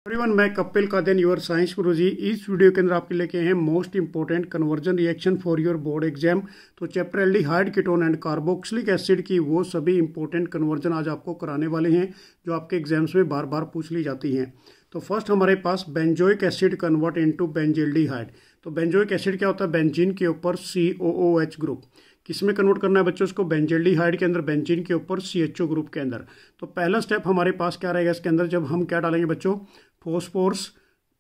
Everyone, मैं Kapil Kadian your science guruji. इस video के अंदर आपके लेके हैं most important conversion reaction for your board exam. तो chapter aldehyde ketone and carboxylic acid की वो सभी इंपॉर्टेंट कन्वर्जन आज आपको कराने वाले हैं जो आपके एग्जाम्स में बार बार पूछ ली जाती हैं। तो फर्स्ट हमारे पास benzoic acid convert into benzaldehyde. तो बेंजोइक एसिड क्या होता है? बेंजीन के ऊपर COOH ग्रुप। किसमें कन्वर्ट करना है बच्चों इसको? बेंजल्डिहाइड के अंदर, बेंजीन के ऊपर CHO ग्रुप के अंदर। तो पहला स्टेप हमारे पास क्या रहेगा इसके अंदर? जब हम क्या डालेंगे बच्चों? फोस्फोरस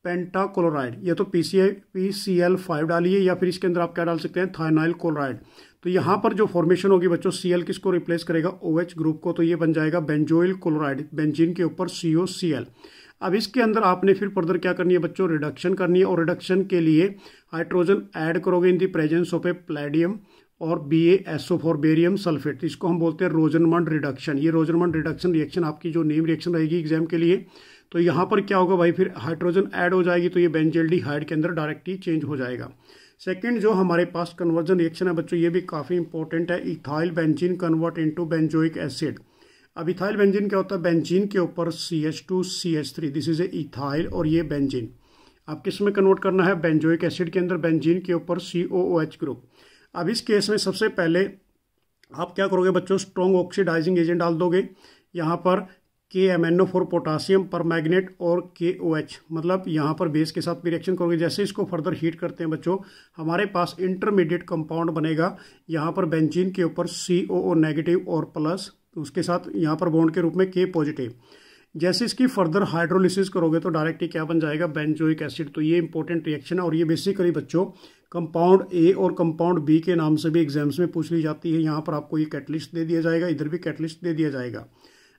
पेंटाक्लोराइड, या तो PCl5 डालिए या फिर इसके अंदर आप क्या डाल सकते हैं? थायनाइल क्लोराइड। तो यहाँ पर जो फॉर्मेशन होगी बच्चों, Cl किसको रिप्लेस करेगा? OH ग्रुप को। तो ये बन जाएगा बेंजोइल क्लोराइड, बेंजीन के ऊपर COCl। अब इसके अंदर आपने फिर फर्दर क्या करनी है बच्चों? रिडक्शन करनी है। और रिडक्शन के लिए हाइड्रोजन ऐड करोगे in the presence of a palladium और BaSO4 बेरियम सल्फेट। इसको हम बोलते हैं रोजनमंड रिडक्शन। ये रोजनमंड रिडक्शन रिएक्शन आपकी जो नेम रिएक्शन रहेगी एग्जाम के लिए। तो यहाँ पर क्या होगा भाई? फिर हाइड्रोजन ऐड हो जाएगी तो ये बेंजल्डिहाइड के अंदर डायरेक्ट ही चेंज हो जाएगा। सेकंड जो हमारे पास कन्वर्जन रिएक्शन है बच्चों, ये भी काफ़ी इंपॉर्टेंट है। Ethyl benzene convert into benzoic acid. अब इथाइल बेंजीन क्या होता है? बेंजीन के ऊपर CH2CH3, this is A ethyl, और ये बेंजीन आप किस में कन्वर्ट करना है? बेंजोइक एसिड के अंदर, बेंजीन के ऊपर COOH ग्रुप। अब इस केस में सबसे पहले आप क्या करोगे बच्चों? स्ट्रॉन्ग ऑक्सीडाइजिंग एजेंट डाल दोगे। यहाँ पर KMnO4 पोटासियम परमैग्नेट और KOH, मतलब यहाँ पर बेस के साथ भी रिएक्शन करोगे। जैसे इसको फर्दर हीट करते हैं बच्चों, हमारे पास इंटरमीडिएट कंपाउंड बनेगा। यहाँ पर बेंजीन के ऊपर COO नेगेटिव और प्लस, उसके साथ यहाँ पर बॉन्ड के रूप में K पॉजिटिव। जैसे इसकी फर्दर हाइड्रोलिसिस करोगे तो डायरेक्ट ही क्या बन जाएगा? Benzoic acid. तो ये इंपॉर्टेंट रिएक्शन है और ये बेसिकली बच्चों कंपाउंड A और कंपाउंड B के नाम से भी एग्जाम्स में पूछ ली जाती है। यहाँ पर आपको ये कैटलिस्ट दे दिया जाएगा, इधर भी कैटलिस्ट दे दिया जाएगा।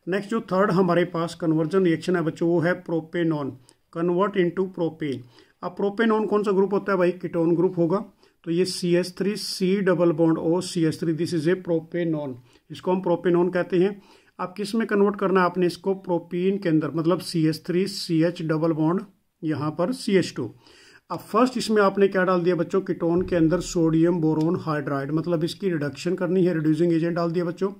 नेक्स्ट जो थर्ड हमारे पास कन्वर्जन रिएक्शन है बच्चों, वो है प्रोपेनॉन कन्वर्ट इनटू प्रोपेन। अब प्रोपेनॉन कौन सा ग्रुप होता है भाई? कीटोन ग्रुप होगा। तो ये CH3C double bond O CH3, this is A propanone. इसको हम प्रोपेनॉन कहते हैं। अब किस में कन्वर्ट करना है आपने इसको? प्रोपीन के अंदर, मतलब CH3CH डबल बॉन्ड यहाँ पर CH2। अब फर्स्ट इसमें आपने क्या डाल दिया बच्चों? कीटोन के अंदर सोडियम बोरोन हाइड्राइड, मतलब इसकी रिडक्शन करनी है, रिड्यूसिंग एजेंट डाल दिया बच्चों।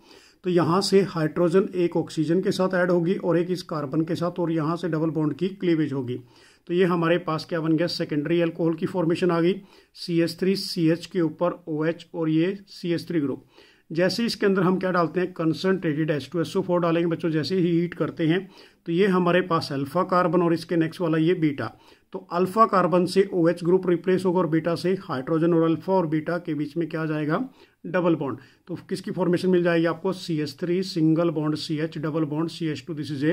तो यहाँ से हाइड्रोजन एक ऑक्सीजन के साथ ऐड होगी और एक इस कार्बन के साथ, और यहाँ से डबल बॉन्ड की क्लीवेज होगी। तो ये हमारे पास क्या बन गया? सेकेंडरी अल्कोहल की फॉर्मेशन आ गई। CH3CH के ऊपर OH और ये CH3 ग्रुप। जैसे इसके अंदर हम क्या डालते हैं? कंसनट्रेटेड H2SO4 डालेंगे बच्चों। जैसे ही हीट करते हैं तो ये हमारे पास अल्फा कार्बन और इसके नेक्स्ट वाला ये बीटा। तो अल्फा कार्बन से OH ग्रुप रिप्लेस होगा और बीटा से हाइड्रोजन, और अल्फा और बीटा के बीच में क्या जाएगा? Double bond. तो किसकी फॉर्मेशन मिल जाएगी आपको? CH3 single bond CH double bond CH2, this is A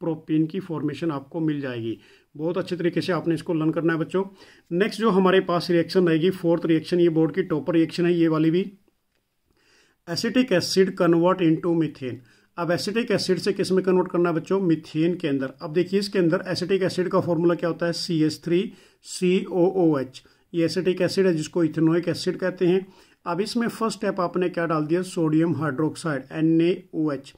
propane की फॉर्मेशन आपको मिल जाएगी। बहुत अच्छे तरीके से आपने इसको लर्न करना है बच्चों। नेक्स्ट जो हमारे पास रिएक्शन रहेगी, फोर्थ रिएक्शन, ये बोर्ड की टॉपर रिएक्शन है ये वाली भी। Acetic acid convert into methane. अब एसिटिक एसिड से किस में कन्वर्ट करना है बच्चों? मीथेन के अंदर। अब देखिए इसके अंदर एसिटिक एसिड का फॉर्मूला क्या होता है? CH3COOH। ये एसिटिक एसिड है जिसको इथेनोइक एसिड कहते हैं। अब इसमें फर्स्ट स्टेप आपने क्या डाल दिया? Sodium hydroxide NaOH।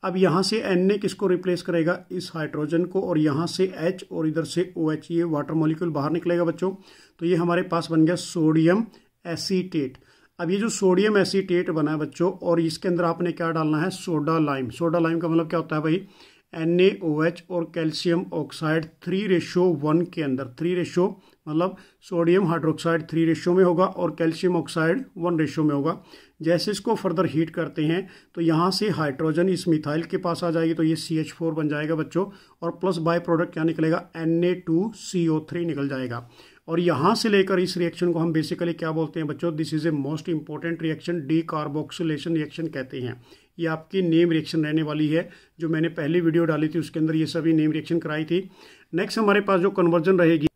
अब यहाँ से Na किसको रिप्लेस करेगा? इस हाइड्रोजन को, और यहाँ से H और इधर से OH, ये वाटर मॉलिक्यूल बाहर निकलेगा बच्चों। तो ये हमारे पास बन गया सोडियम एसीटेट। अब ये जो सोडियम एसीटेट बना है बच्चों, और इसके अंदर आपने क्या डालना है? Soda lime. सोडा लाइम का मतलब क्या होता है भाई? NaOH और कैल्शियम ऑक्साइड 3:1 के अंदर। 3 मतलब सोडियम हाइड्रोक्साइड 3 में होगा और कैल्शियम ऑक्साइड 1 में होगा। जैसे इसको फर्दर हीट करते हैं तो यहाँ से हाइड्रोजन इस मिथाइल के पास आ जाएगी, तो ये CH4 बन जाएगा बच्चों, और प्लस बाय प्रोडक्ट क्या निकलेगा? Na2CO3 निकल जाएगा। और यहाँ से लेकर इस रिएक्शन को हम बेसिकली क्या बोलते हैं बच्चों? This is a most important reaction, decarboxylation reaction कहते हैं। ये आपकी नेम रिएक्शन रहने वाली है। जो मैंने पहली वीडियो डाली थी उसके अंदर ये सभी नेम रिएक्शन कराई थी। नेक्स्ट हमारे पास जो कन्वर्जन रहेगी,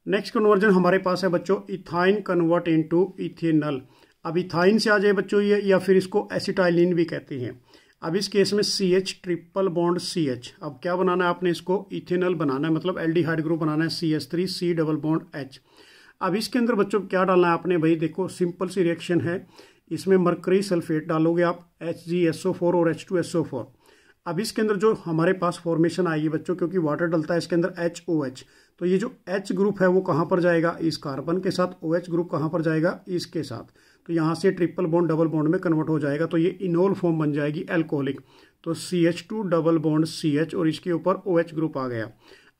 नेक्स्ट कन्वर्जन हमारे पास है बच्चों इथाइन कन्वर्ट इनटू इथेनॉल। अब इथाइन से आ जाए बच्चों ये, या फिर इसको एसिटाइलिन भी कहते हैं। अब इस केस में CH ट्रिपल बॉन्ड CH। अब क्या बनाना है आपने? इसको इथेनॉल बनाना है, मतलब एल्डिहाइड ग्रुप बनाना है, CH3C डबल बॉन्ड H। अब इसके अंदर बच्चों क्या डालना है आपने? भाई देखो सिंपल सी रिएक्शन है। इसमें मरकरी सल्फेट डालोगे आप, HgSO4 और H2SO4। अब इसके अंदर जो हमारे पास फॉर्मेशन आएगी बच्चों, क्योंकि वाटर डलता है इसके अंदर HOH, तो ये जो H ग्रुप है वो कहाँ पर जाएगा? इस कार्बन के साथ। OH ग्रुप कहाँ पर जाएगा? इसके साथ। तो यहाँ से ट्रिपल बॉन्ड डबल बॉन्ड में कन्वर्ट हो जाएगा, तो ये इनोल फॉर्म बन जाएगी, एल्कोहलिक। तो CH2 डबल बॉन्ड CH और इसके ऊपर OH ग्रुप आ गया।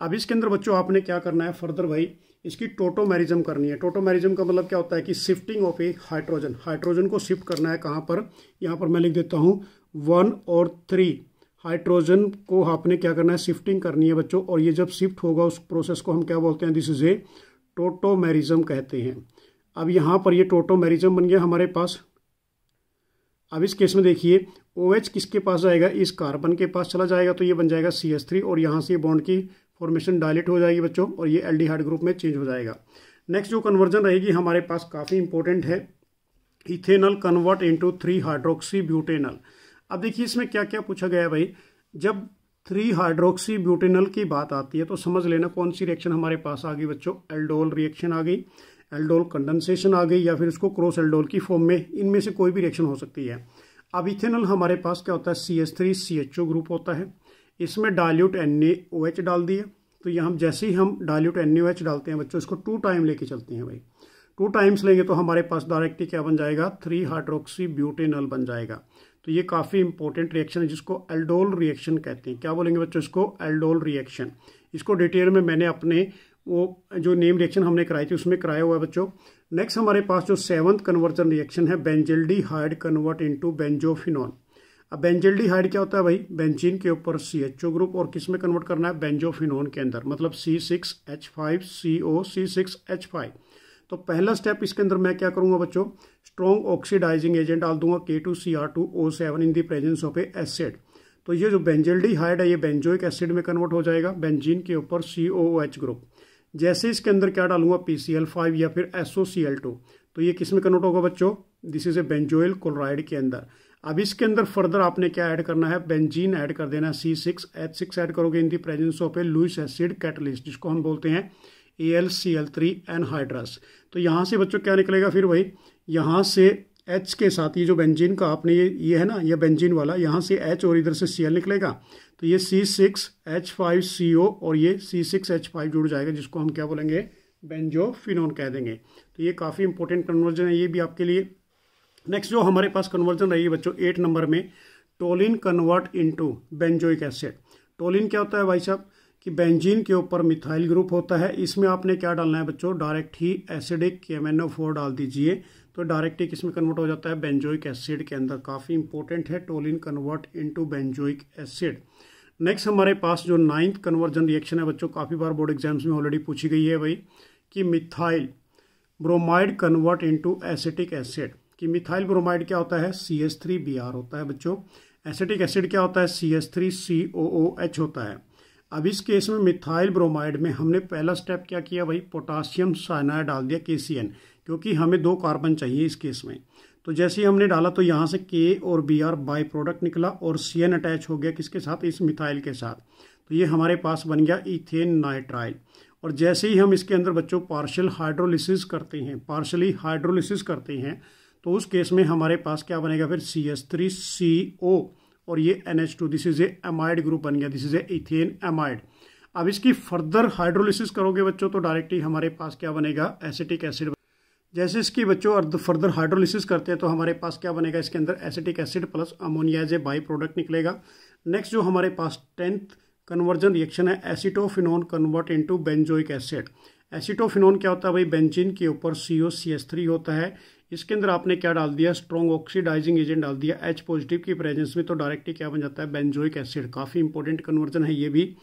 अब इसके अंदर बच्चों आपने क्या करना है फर्दर भाई, इसकी टोटोमेरिज्म करनी है। टोटोमेरिज्म का मतलब क्या होता है कि shifting of A hydrogen, hydrogen को शिफ्ट करना है कहाँ पर, यहाँ पर मैं लिख देता हूँ 1 और 3 हाइड्रोजन को आपने क्या करना है, शिफ्टिंग करनी है बच्चों। और ये जब शिफ्ट होगा उस प्रोसेस को हम क्या बोलते हैं, दिस इज ए टोटोमेरिज्म कहते हैं। अब यहाँ पर ये टोटोमेरिज्म बन गया हमारे पास। अब इस केस में देखिए OH किसके पास जाएगा, इस कार्बन के पास चला जाएगा, तो ये बन जाएगा CH3 और यहाँ से बॉन्ड की फॉर्मेशन डायलेट हो जाएगी बच्चों और ये एल्डिहाइड ग्रुप में चेंज हो जाएगा। नेक्स्ट जो कन्वर्जन रहेगी हमारे पास काफ़ी इंपॉर्टेंट है, ethanol convert into 3 hydroxy butanol. अब देखिए इसमें क्या क्या पूछा गया है भाई, जब 3 हाइड्रोक्सी ब्यूटेनॉल की बात आती है तो समझ लेना कौन सी रिएक्शन हमारे पास आ गई बच्चों, एल्डोल रिएक्शन आ गई, एल्डोल कंडेंसेशन आ गई, या फिर इसको क्रॉस एल्डोल की फॉर्म में, इनमें से कोई भी रिएक्शन हो सकती है। अब इथेनॉल हमारे पास क्या होता है, CH3 CHO ग्रुप होता है, इसमें डाइल्यूट NaOH डाल दिए। तो यहाँ जैसे ही हम डाइल्यूट NaOH डालते हैं बच्चों, इसको 2 टाइम लेके चलते हैं भाई, 2 टाइम्स लेंगे तो हमारे पास डायरेक्टली क्या बन जाएगा, 3 हाइड्रोक्सी ब्यूटेनॉल बन जाएगा। तो ये काफ़ी इंपॉर्टेंट रिएक्शन है जिसको एल्डोल रिएक्शन कहते हैं। क्या बोलेंगे बच्चों, इसको एल्डोल रिएक्शन। इसको डिटेल में मैंने अपने वो जो नेम रिएक्शन हमने कराई थी उसमें कराया हुआ है बच्चों। नेक्स्ट हमारे पास जो 7th कन्वर्जन रिएक्शन है, बेंजल्डिहाइड कन्वर्ट इनटू बेंजोफिनॉल। अब बेंजल्डिहाइड क्या होता है भाई, बेंजीन के ऊपर CHO ग्रुप और किस में कन्वर्ट करना है, बेंजोफिनोन के अंदर, मतलब C6H5CO C6H5। तो पहला स्टेप इसके अंदर मैं क्या करूंगा बच्चों, स्ट्रॉन्ग ऑक्सीडाइजिंग एजेंट डाल दूंगा K2Cr2O7 in the presence of A acid. तो ये जो बेंजल्डिहाइड है ये बेंजोइक एसिड में कन्वर्ट हो जाएगा, बेंजीन के ऊपर COOH ग्रुप। जैसे इसके अंदर क्या डालूंगा, PCl5 या फिर SOCl2, तो ये किस में कन्वर्ट होगा बच्चों, this is A benzoyl chloride के अंदर। अब इसके अंदर फर्दर आपने क्या ऐड करना है, बेंजीन ऐड कर देना है, C6H6 ऐड करोगे in the presence of a Lewis acid catalyst, जिसको हम बोलते हैं AlCl3 एनहाइड्रस। तो यहाँ से बच्चों क्या निकलेगा फिर भाई, यहाँ से H के साथ ये जो बेंजीन का आपने ये है ना, ये बेंजीन वाला, यहाँ से H और इधर से Cl निकलेगा, तो ये C6H5CO और ये C6H5 जुड़ जाएगा, जिसको हम क्या बोलेंगे, बेंजोफिनोन कह देंगे। तो ये काफ़ी इंपॉर्टेंट कन्वर्जन है ये भी आपके लिए। नेक्स्ट जो हमारे पास कन्वर्जन रही है बच्चों 8 नंबर में, toluene convert into benzoic acid. Toluene क्या होता है भाई साहब, कि बेंजीन के ऊपर मिथाइल ग्रुप होता है, इसमें आपने क्या डालना है बच्चों, डायरेक्ट ही एसिडिक KMnO4 डाल दीजिए, तो डायरेक्ट ही किसमें कन्वर्ट हो जाता है, बेंजोइक एसिड के अंदर। काफ़ी इंपॉर्टेंट है toluene convert into benzoic acid. Next हमारे पास जो 9th कन्वर्जन रिएक्शन है बच्चों, काफ़ी बार बोर्ड एग्जाम्स में ऑलरेडी पूछी गई है भाई, कि methyl bromide convert into acetic acid. कि मिथाइल ब्रोमाइड क्या होता है, CH3Br होता है बच्चों। एसिटिक एसिड क्या होता है, CH3COOH होता है। अब इस केस में मिथाइल ब्रोमाइड में हमने पहला स्टेप क्या किया भाई, पोटासियम साइनाइड डाल दिया KCN, क्योंकि हमें 2 कार्बन चाहिए इस केस में। तो जैसे ही हमने डाला तो यहाँ से K और Br बाई प्रोडक्ट निकला और CN अटैच हो गया किसके साथ, इस मिथाइल के साथ। तो ये हमारे पास बन गया इथेन नाइट्राइल। और जैसे ही हम इसके अंदर बच्चों पार्शियल हाइड्रोलिसिस करते हैं, पार्शली हाइड्रोलिसिस करते हैं, तो उस केस में हमारे पास क्या बनेगा फिर, CH3CO और ये NH2, this is A amide group बन गया, this is A ethane amide. अब इसकी फर्दर हाइड्रोलिसिस करोगे बच्चों तो डायरेक्टली हमारे पास क्या बनेगा, एसिटिक एसिड। जैसे इसकी बच्चों फर्दर हाइड्रोलिसिस करते हैं तो हमारे पास क्या बनेगा, इसके अंदर acetic acid plus ammonia as a by product निकलेगा। नेक्स्ट जो हमारे पास 10th कन्वर्जन रिएक्शन है, acetophenone convert into benzoic acid. Acetophenone क्या होता है भाई, बेंजीन के ऊपर COCH3 होता है, इसके अंदर आपने क्या डाल दिया, स्ट्रॉन्ग ऑक्सीडाइजिंग एजेंट डाल दिया H पॉजिटिव की प्रेजेंस में, तो डायरेक्टली क्या बन जाता है, बेंजोइक एसिड। काफ़ी इंपॉर्टेंट कन्वर्जन है ये भी।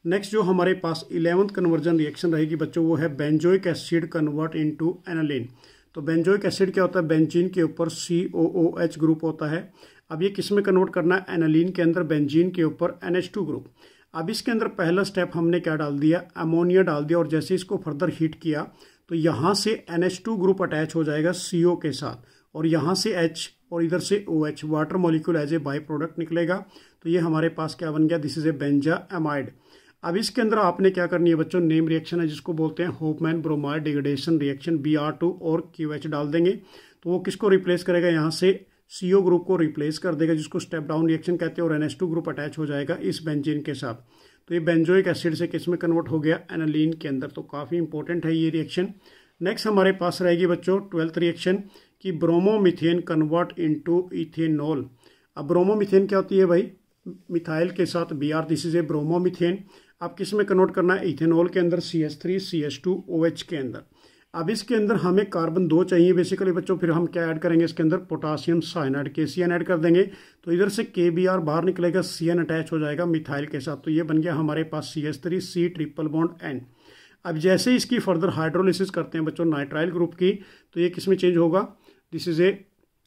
नेक्स्ट जो हमारे पास 11th कन्वर्जन रिएक्शन रहेगी बच्चों, वो है benzoic acid convert into aniline. तो बेंजोइक एसिड क्या होता है, बेंजीन के ऊपर COOH ग्रुप होता है। अब ये किस में कन्वर्ट करना है, एनालिन के अंदर, बेंजीन के ऊपर NH2 ग्रुप। अब इसके अंदर पहला स्टेप हमने क्या डाल दिया, अमोनिया डाल दिया, और जैसे इसको फर्दर हीट किया तो यहाँ से NH2 ग्रुप अटैच हो जाएगा CO के साथ, और यहाँ से H और इधर से OH, water molecule as a by product निकलेगा। तो ये हमारे पास क्या बन गया, this is a benzamide. अब इसके अंदर आपने क्या करनी है बच्चों, नेम रिएक्शन है जिसको बोलते हैं Hofmann bromide degradation reaction, Br2 और QH डाल देंगे, तो वो किसको रिप्लेस करेगा, यहाँ से CO ग्रुप को रिप्लेस कर देगा, जिसको स्टेप डाउन रिएक्शन कहते हैं, और NH2 ग्रुप अटैच हो जाएगा इस बेंजीन के साथ। तो ये बेंजोइक एसिड से किस में कन्वर्ट हो गया, एनालिन के अंदर। तो काफ़ी इंपॉर्टेंट है ये रिएक्शन। नेक्स्ट हमारे पास रहेगी बच्चों 12th रिएक्शन की ब्रोमोमीथेन कन्वर्ट इनटू इथेनॉल। अब ब्रोमोमीथेन क्या होती है भाई, मिथाइल के साथ Br, this is A bromomethane. अब किस में कन्वर्ट करना है, इथेनॉल के अंदर CH3 CH2 OH के अंदर। अब इसके अंदर हमें कार्बन 2 चाहिए बेसिकली बच्चों, फिर हम क्या ऐड करेंगे इसके अंदर, पोटासियम साइनाइड KCN ऐड कर देंगे, तो इधर से KBr बाहर निकलेगा, CN अटैच हो जाएगा मिथाइल के साथ, तो ये बन गया हमारे पास CH3 C triple bond N। अब जैसे ही इसकी फर्दर हाइड्रोलिसिस करते हैं बच्चों नाइट्राइल ग्रुप की, तो ये किस में चेंज होगा, this is A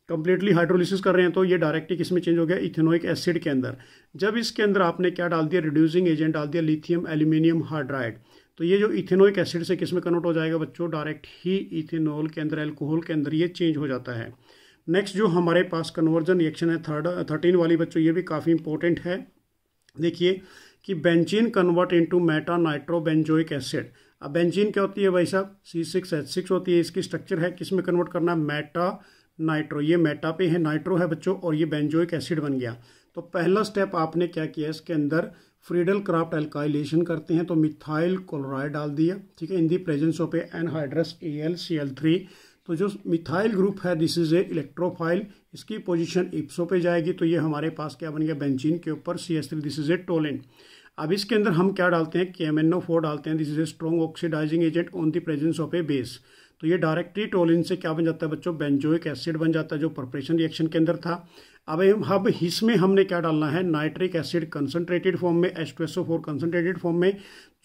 completely hydrolysis कर रहे हैं तो ये डायरेक्टली किस में चेंज हो गया, इथेनोइक एसिड के अंदर। जब इसके अंदर आपने क्या डाल दिया, रिड्यूसिंग एजेंट डाल दिया, लिथियम एल्यूमिनियम हाइड्राइड, तो ये जो इथेनोइक एसिड से किस में कन्वर्ट हो जाएगा बच्चों, डायरेक्ट ही इथेनॉल के अंदर, एल्कोहल के अंदर ये चेंज हो जाता है। नेक्स्ट जो हमारे पास कन्वर्जन रिएक्शन है 13 वाली बच्चों, ये भी काफ़ी इंपॉर्टेंट है। देखिए कि benzene convert into meta nitro benzoic acid. अब बेंजीन क्या होती है भाई साहब, C6H6 होती है, इसकी स्ट्रक्चर है किस में कन्वर्ट करना है, मेटा नाइट्रो, ये मेटा पे है, नाइट्रो है बच्चों, और ये बेंजोइक एसिड बन गया। तो पहला स्टेप आपने क्या किया, इसके अंदर फ्रीडल क्राफ्ट एल्काइलेशन करते हैं, तो मिथाइल क्लोराइड डाल दिया, ठीक है, in the presence of anhydrous AlCl3। तो जो मिथाइल ग्रुप है दिस इज ए इलेक्ट्रोफाइल, इसकी पोजीशन इप्सो पे जाएगी, तो ये हमारे पास क्या बन गया, बेंजीन के ऊपर CH3, this is A toluene. अब इसके अंदर हम क्या डालते हैं, KMnO4 डालते हैं, this is a strong oxidising agent on the presence of a base. तो ये डायरेक्टली टोलिन से क्या बन जाता है बच्चों, बेंजोइक एसिड बन जाता है, जो प्रिपरेशन रिएक्शन के अंदर था। अब इसमें हमने क्या डालना है, नाइट्रिक एसिड कंसंट्रेटेड फॉर्म में, H2SO4 कंसंट्रेटेड फॉर्म में।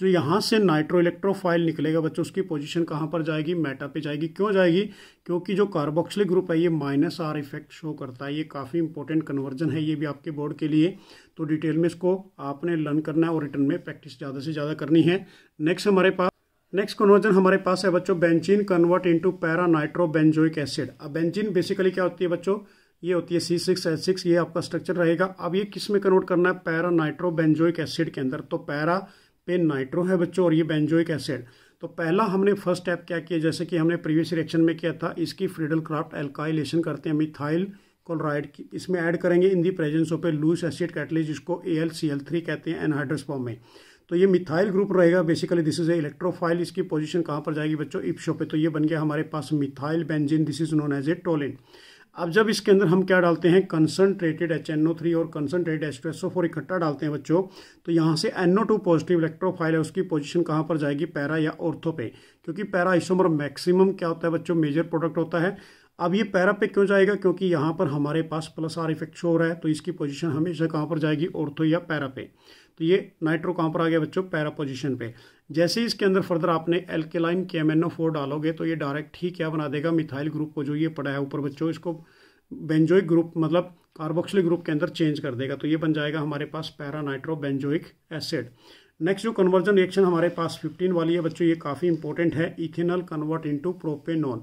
जो यहाँ से नाइट्रो इलेक्ट्रोफाइल निकलेगा बच्चों, उसकी पोजीशन कहाँ पर जाएगी, मेटा पे जाएगी। क्यों जाएगी, क्योंकि जो कार्बोक्सिलिक ग्रुप है ये -R इफेक्ट शो करता है। ये काफ़ी इंपॉर्टेंट कन्वर्जन है, ये भी आपके बोर्ड के लिए, तो डिटेल में इसको आपने लर्न करना है और रिटर्न में प्रैक्टिस ज़्यादा से ज़्यादा करनी है। नेक्स्ट कन्वर्जन हमारे पास है बच्चों, benzene convert into para nitro benzoic acid. अब बेंजीन बेसिकली क्या होती है बच्चों, ये होती है C6H6, ये आपका स्ट्रक्चर रहेगा। अब ये किस में कन्वर्ट करना है, पैरा नाइट्रो बेंजोइक एसिड के अंदर। तो पैरा पे नाइट्रो है बच्चों और ये बेंजोइक एसिड। तो पहला हमने फर्स्ट स्टेप क्या किया, जैसे कि हमने प्रीवियस रिएक्शन में किया था, इसकी फ्रीडल क्राफ्ट एल्काइलेशन करते हैं, मिथाइल क्लोराइड की इसमें ऐड करेंगे in the presence of a Lewis acid catalyst, जिसको AlCl3 कहते हैं एनहाइड्रस फॉर्म में। तो ये मिथाइल ग्रुप रहेगा basically, this is a electrophile, इसकी पोजीशन कहाँ पर जाएगी बच्चों, इप्सो पे। तो ये बन गया हमारे पास methyl benzene, this is known as a toluene. अब जब इसके अंदर हम क्या डालते हैं, कंसंट्रेटेड HNO3 और कंसंट्रेटेड H2SO4 इकट्ठा डालते हैं बच्चों, तो यहाँ से NO2 पॉजिटिव इलेक्ट्रोफाइल है, उसकी पोजीशन कहाँ पर जाएगी, पैरा या ऑर्थो पे, क्योंकि पैरा आइसोमर मैक्सिमम क्या होता है बच्चों, मेजर प्रोडक्ट होता है। अब ये पैरा पे क्यों जाएगा, क्योंकि यहाँ पर हमारे पास +R इफेक्ट शो हो रहा है, तो इसकी पोजीशन हमेशा कहाँ पर जाएगी, ऑर्थो या पैरा पे। तो ये नाइट्रो कहाँ पर आ गया बच्चों, पैरा पोजीशन पे। जैसे ही इसके अंदर फर्दर आपने एल्केलाइन KMnO4 डालोगे, तो ये डायरेक्ट ही क्या बना देगा, मिथाइल ग्रुप को, जो ये पड़ा है ऊपर बच्चों, इसको बेंजोइक ग्रुप मतलब कार्बोक्सिलिक ग्रुप के अंदर चेंज कर देगा। तो ये बन जाएगा हमारे पास para nitro benzoic acid. Next जो कन्वर्जन रिएक्शन हमारे पास 15 वाली है बच्चों, ये काफ़ी इंपॉर्टेंट है, इथेनॉल कन्वर्ट इनटू प्रोपेनॉल।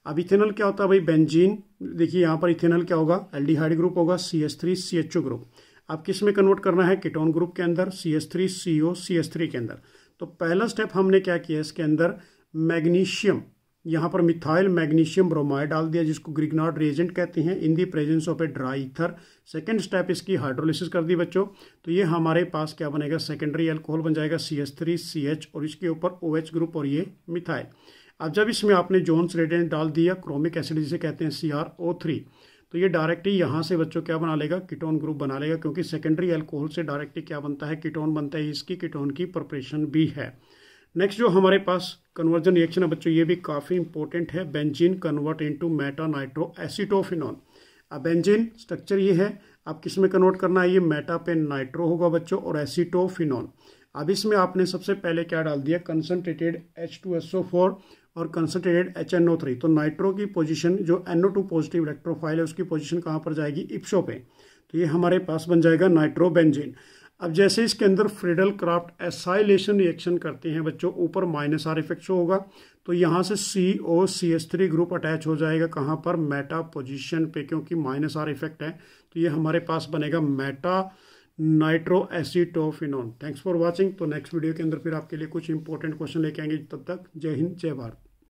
अब इथेनॉल क्या होता है भाई, बेंजीन, देखिए यहाँ पर इथेनॉल क्या होगा, एल्डिहाइड ग्रुप होगा, CH3 CHO ग्रुप। अब किस में कन्वर्ट करना है, कीटोन ग्रुप के अंदर, CH3 CO CH3 के अंदर। तो पहला स्टेप हमने क्या किया, इसके अंदर मैग्नीशियम, यहाँ पर मिथाइल मैग्नीशियम ब्रोमाइड डाल दिया, जिसको ग्रिग्नार्ड रिएजेंट कहते हैं, in the presence of a dry ether. Second step इसकी हाइड्रोलिसिस कर दी बच्चों, तो ये हमारे पास क्या बनेगा, सेकेंडरी अल्कोहल बन जाएगा, CH3 CH और इसके ऊपर OH ग्रुप और ये मिथाइल। अब जब इसमें आपने जोन्स रिएजेंट डाल दिया, क्रोमिक एसिड जिसे कहते हैं CrO3, तो ये डायरेक्टली यहाँ से बच्चों क्या बना लेगा, कीटोन ग्रुप बना लेगा, क्योंकि सेकेंडरी अल्कोहल से डायरेक्टली क्या बनता है, कीटोन बनता है, इसकी कीटोन की प्रिपरेशन भी है। नेक्स्ट जो हमारे पास कन्वर्जन रिएक्शन है बच्चों, ये भी काफ़ी इंपॉर्टेंट है, benzene convert into meta nitro acetophenol. अब बेंजीन स्ट्रक्चर ये है, अब किस में कन्वर्ट करना है, ये मेटा पे नाइट्रो होगा बच्चों और एसीटोफिनॉल। अब इसमें आपने सबसे पहले क्या डाल दिया, कंसंट्रेटेड H2SO4 और कंसंट्रेटेड HNO3। तो नाइट्रो की पोजीशन जो NO2 पॉजिटिव इलेक्ट्रोफाइल है, उसकी पोजीशन कहाँ पर जाएगी, इप्सो पे। तो ये हमारे पास बन जाएगा नाइट्रो बेंजीन। अब जैसे इसके अंदर फ्रीडल क्राफ्ट एसाइलेशन रिएक्शन करते हैं बच्चों, ऊपर -R इफेक्ट शो होगा, तो यहाँ से COCH3 ग्रुप अटैच हो जाएगा कहाँ पर, मेटा पोजीशन पे, क्योंकि -R इफेक्ट है। तो ये हमारे पास बनेगा meta nitro acetophenol. Thanks for watching. तो नेक्स्ट वीडियो के अंदर फिर आपके लिए कुछ इंपॉर्टेंट क्वेश्चन लेके आएंगे। तब तक जय हिंद जय भारत।